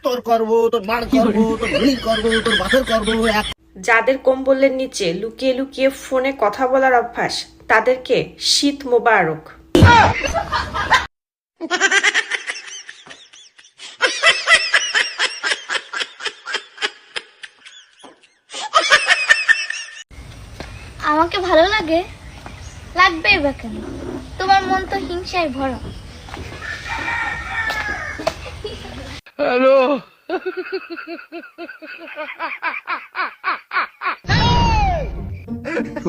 তোর করবো, তোর মার করবো, তোর বোনের করবো, তোর বাপের করবো। যাদের কম্বলের নিচে লুকিয়ে লুকিয়ে ফোনে কথা বলার অভ্যাস, তাদেরকে শীত মোবারক। আমাকে ভালো লাগে, লাগবেই বা কেন? তোমার মন তো হিংসায় ভরা। হ্যালো,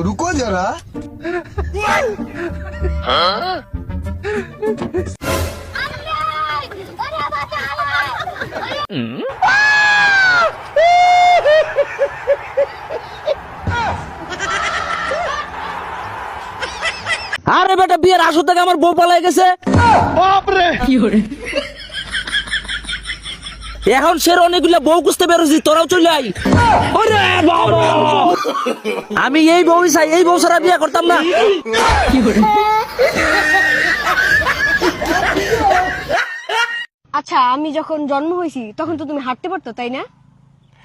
रुको जरा। আরে বেটা, বিয়ের আসর থেকে আমার বউ পালাই গেছে। এখন সে অনেকগুলো বউ খুঁজতে বেরোছি, তোরাও চলে আই। আমি এই বউই চাই, এই বউ ছাড়া বিয়ে করতাম না। আচ্ছা, আমি যখন জন্ম হয়েছি তখন তো তুমি হাঁটতে পারতো, তাই না?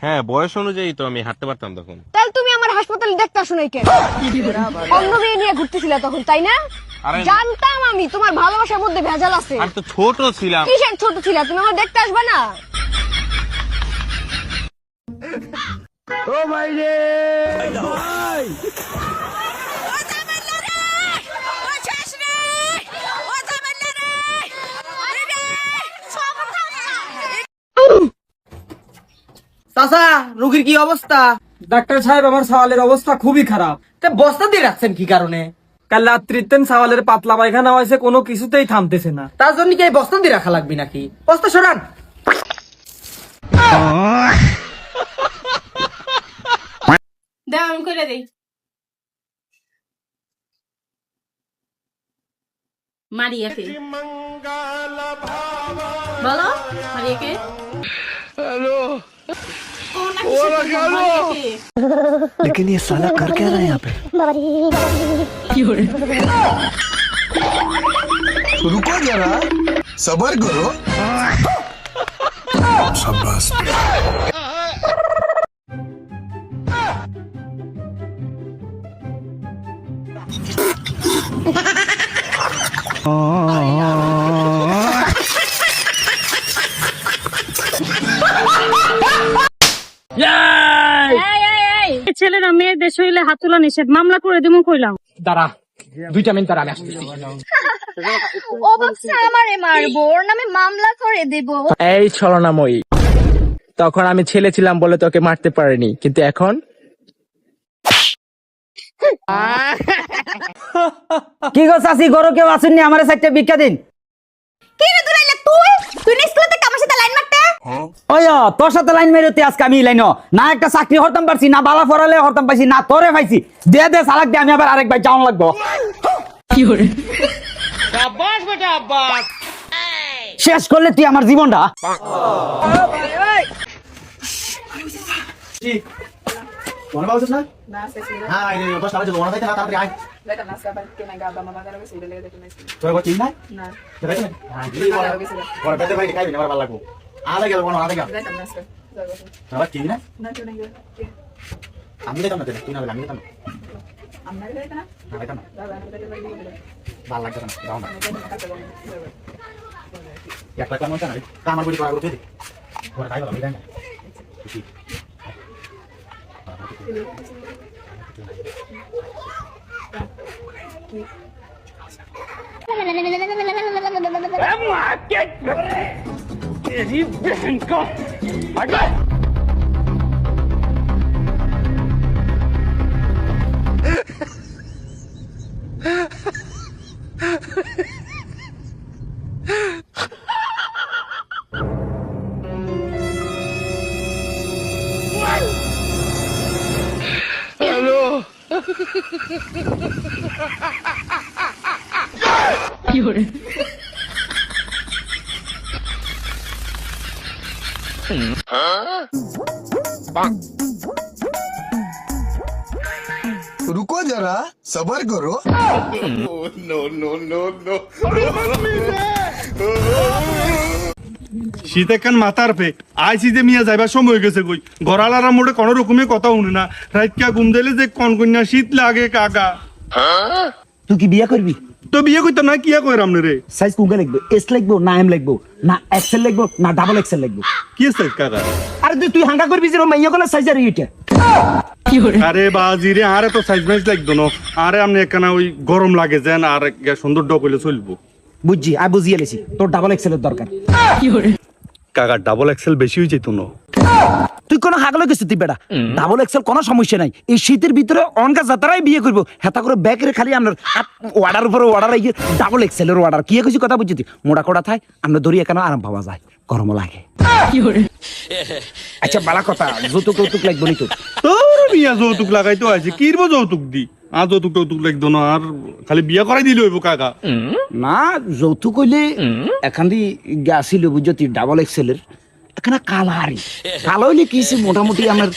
হ্যাঁ, বয়স অনুযায়ী তো আমি হাঁটতে পারতাম তখন। তাহলে তুমি আমার হাসপাতালে দেখতে আসো নাই কেন? অন্য মেয়ে নিয়ে ঘুরতেছিলা তখন, তাই না? আরে জানতাম আমি তোমার ভালোবাসার মধ্যে ভেজাল আছে। আমি তো ছোট ছিলাম। কিসের ছোট ছিলা? তুমি আমার দেখতে আসবে না? ও ভাই রে, চাচা, রোগীর কি অবস্থা? ডাক্তার সাহেব, আমার সওয়ালের অবস্থা খুবই খারাপ। তা বস্তা দিয়ে রাখছেন কি কারণে? কাল রাত্রিতে সওয়ালের পাতলা পায়খানা হয়েছে, কোনো কিছুতেই থামতেছে না। তার জন্য কি এই বস্তা দিয়ে রাখা লাগবে নাকি? বস্তা সরান। দাও, আমি করে দেই। মারিয়াকে বলো, মারিয়াকে। হ্যালো, लेकिन ये साला कर क्या रहा है यहाँ पे? रुको जरा, सबर करो। शाबाश। ছেলেরা মেয়েদের শরীরে হাত তোলা নিষেধ, মামলা করে দেবো কইলাম। দাঁড়া, 2 মিনিট দাঁড়া, আমি আসতেছি। ও বাচ্চা আমারে মারবো, ওর নামে মামলা করে দেব। এই ছলনাময়ী, তখন আমি ছেলে ছিলাম বলে তোকে মারতে পারিনি, কিন্তু এখন কি গো চাচি, গরু কেউ আসেননি? আমার সাইডটা ভিক্ষা দিন। কি রে দুলাইলা, তুই না স্কুলে থেকে আমার সাথে লাইন মারতে? ওই তোর সাথে লাইন মেরোতে আজকে আমি লাইন না একটা চাকরি হরতাম পারছি, না বালা ফরালে হরতাম পাইছি, না তোরে পাইছি। দে দে সালাক দে, আমি আবার আরেকবার যাওয়ান লাগবো। আব্বাস বেটা, আব্বাস। শেষ করলে তুই আমার জীবনটা। আমি যেতাম না, তুই না, আমি যেতাম না, ভালো লাগবে না, যাও না। 1 লাখ টাকা না, আমার বড়ি করা করতে ঘরে খাই ভালো, আমি যাই না। হ্যালো, रुको जरा, सबर करो। No no no no. শীত একখান মাথার পে আইসি যে মিয়া যাইবার সময় হয়ে গেছে কই গড়ালার মোড়ে কোনো রকমের কথা শুনে না রাত কা ঘুম দিলে যে কনকন্যা শীত লাগে কাকা। তুই কি বিয়ে করবি? তো বিয়ে করতাম না কিয়া কইরাম রে। সাইজ কোনটা লিখবো? এস লিখবো না এম লিখবো না এক্সেল লিখবো না ডাবল এক্সেল লিখবো? কি সাইজ কাকা? আরে তুই হাঙ্গা করবি যে মাইয়া কোন সাইজ আর এটা? আরে বাজি রে আরে তো সাইজ মাইজ লাগতো না আরে আপনি একখানা ওই গরম লাগে যেন আর সুন্দর ডকলে চলবো। বুঝছি আমি বুঝিয়ে লেছি তোর ডাবল এক্সেলের দরকার। কাকা ডাবল এক্সেল বেশি হয়ে যেত না। তুই কোনো হাগলে গেছিস তুই বেটা, ডাবল এক্সেল কোনো সমস্যা নাই। এই শীতের ভিতরে অনকা যাতারাই বিয়ে করবো হেতা করে ব্যাগের খালি আপনার অর্ডার উপরে অর্ডার আইয়ে ডাবল এক্সেলের অর্ডার কি কিছু কথা বুঝছি মোড়া কোড়া থাই আমরা ধরি এখানে আরাম পাওয়া যায় গরম লাগে। আচ্ছা বালা কথা যৌতুক কৌতুক লাগবো নি তোর? তোর বিয়া যৌতুক লাগাইতো আছে কিরবো যৌতুক দি আর যৌতুক টৌতুক লাগতো না আর খালি বিয়া করাই দিলে হইব কাকা। না যৌতুক হইলে এখান দিয়ে আসিল বুঝছো তুই ডাবল এক্সেলের এখানে কালারি কালো হইলে কি মোটামুটি আমার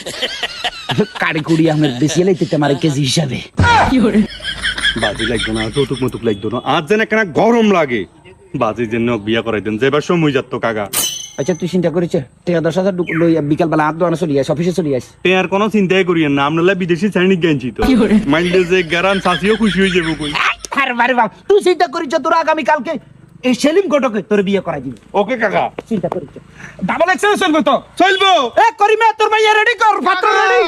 কাড়ি কুড়ি আমার বেশি লাইতে আমার কেজি হিসাবে। বাজি লাগতো না যৌতুক মতুক লাগতো না আর যেন একখানা গরম লাগে বাজির জন্য বিয়া করাই দেন যেবার সময় যাত কাকা। আচ্ছা তুই চিন্তা করেছে টাকা 10,000 বিকাল বেলা 8 দোকানে চলে আসে অফিসে চলে আসে আর কোনো চিন্তাই করিয়েন না আপনারা বিদেশি সৈনিক গেছি তো মাইন্ডে যে গ্যারান চাষিও খুশি হয়ে যাবো কই। আরে বারে বাপ তুই চিন্তা করিস তোর আগামী কালকে এই সেলিম ঘটকে তোর বিয়ে করাই দিবি। ওকে কাকা চিন্তা করিস ডাবল এক্সেল চলবে তো? চলবো। এ করিমে তোর মাইয়া রেডি কর পাত্র রেডি।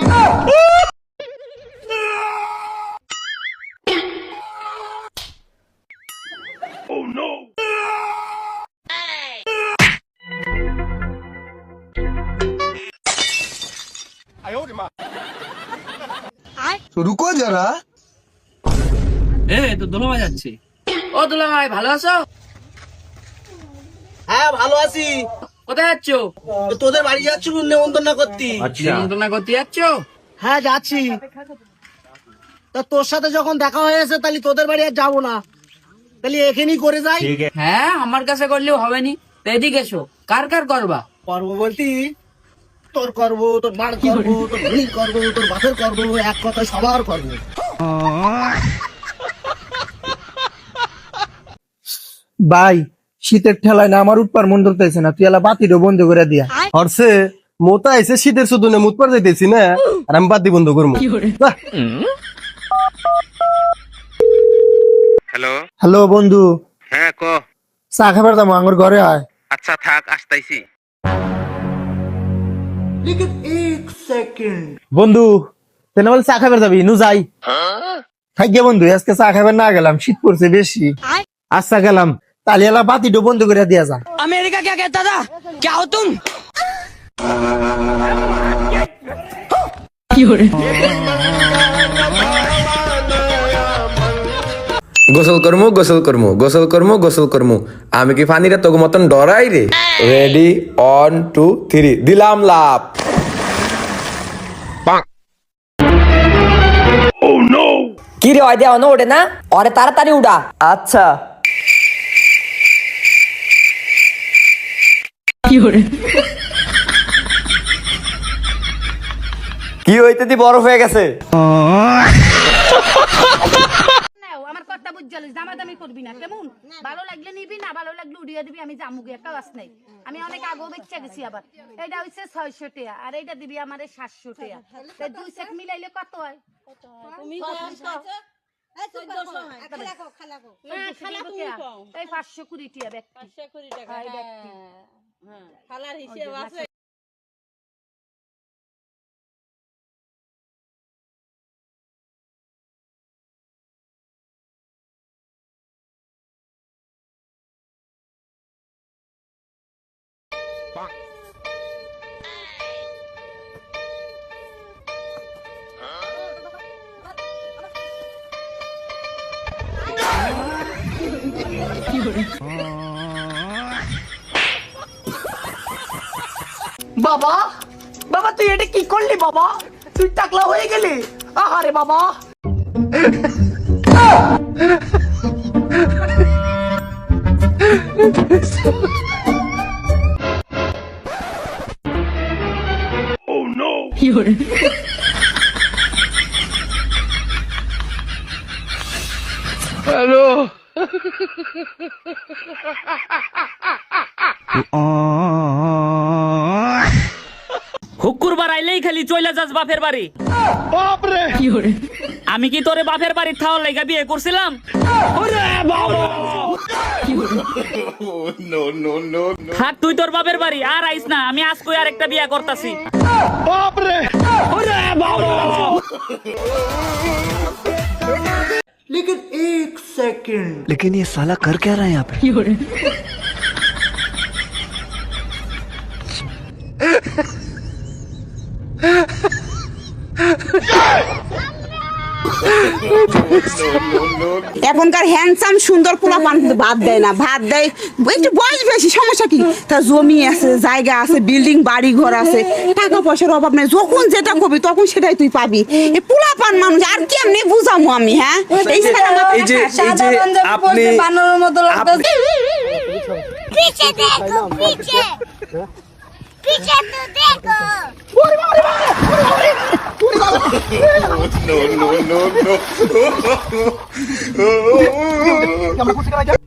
রুকো যারা তো দোলমা যাচ্ছে। ও দোলমাই ভালো আছো? হ্যাঁ ভালো আছি। কোথায় যাচ্ছ? তোদের বাড়ি যাচ্ছি নেমন্তন্ন করতে। নিমন্ত্রণ করতে যাচ্ছ? হ্যাঁ যাচ্ছি। তা তোর সাথে যখন দেখা হয়েছে তাহলে তোদের বাড়ি আর যাবো না, তাহলে এখানেই করে যাই। হ্যাঁ আমার কাছে করলেও হবে নি, এদিকে এসো। কার কার করবা? করবো বলতি তোর করবো, তোর মার করবো, তোর বোনের করবো, তোর বাপের করবো, এক কথা সবার করবো। ভাই শীতের ঠেলায় না আমার উৎপার মন ধরতেছে না, তুই এলা বাতিটা বন্ধ করে দিয়া। হরছে মোতা এসে শীতের শুধু না মুত পর যাইতেছি না আর আমি বাতি বন্ধ করবো। হ্যালো হ্যালো বন্ধু, হ্যাঁ ক। চা খাবার দাম আমার ঘরে আয়। আচ্ছা থাক আসতাইছি। বন্ধু তেনে বলে চা খাবার যাবি নু যাই। থাক বন্ধু আজকে চা খাবার না গেলাম, শীত পড়ছে বেশি। আচ্ছা গেলাম, তাহলে এলা বাতিটা বন্ধ করে দিয়া যা। আমেরিকা क्या कहता था क्या हो तुम? গোসল করমু গোসল করমু গোসল করমু গোসল করমু, আমি কি ফানিরা তোর মতন ডরাই রে? রেডি 1 2 3 দিলাম লাভ। কি রে ওই দেওয়া ওঠে না, ওরে তাড়াতাড়ি উড়া। আচ্ছা কি হইতে দি বরফ হয়ে গেছে। আমার কথা বুঝছিস, দামাদামি করবি না কেমন? ভালো লাগলে নিবি, না ভালো লাগলে উড়িয়ে দিবি। আমি জামুগে একটা বাস নাই, আমি অনেক আগেও বেচে গেছি। আবার এটা হচ্ছে 600 টাকা আর এইটা দিবি আমারে 700 টাকা। তাই দুই সেট মিলাইলে কত হয়? এই 520 টাকা ব্যক্তি। বাবা বাবা তুই এটা কি করলি বাবা? তুই টাকলা হয়ে গেলি। আহারে বাবা হ্যালো শুক্রবার আইলেই খালি চইলা যাস বাপের বাড়ি। আমি কি তোরে বাপের বাড়ি থাওয়ার লাইগা বিয়ে করছিলাম? থাক তুই তোর বাপের বাড়ি, আর আইস না। আমি আজকে আরেকটা বিয়ে করতাছি। लेकिन एक सेकंड लेकिन ये साला कर क्या रहा है यहाँ पे? এখনকার হ্যান্ডসাম সুন্দর পোলা পান কিন্তু ভাত দেয় না, ভাত দেয় একটু বয়স বেশি, সমস্যা কি? তার জমি আছে, জায়গা আছে, বিল্ডিং বাড়ি ঘর আছে, টাকা পয়সার অভাব নেই। যখন যেটা করবি তখন সেটাই তুই পাবি। এই পোলা পান মানুষ আর কেমনে বুঝামু আমি? হ্যাঁ, এই আপনি বানরের মতো লাগছে। পিছে দেখো, পিছে পিছে তো দেখো। no.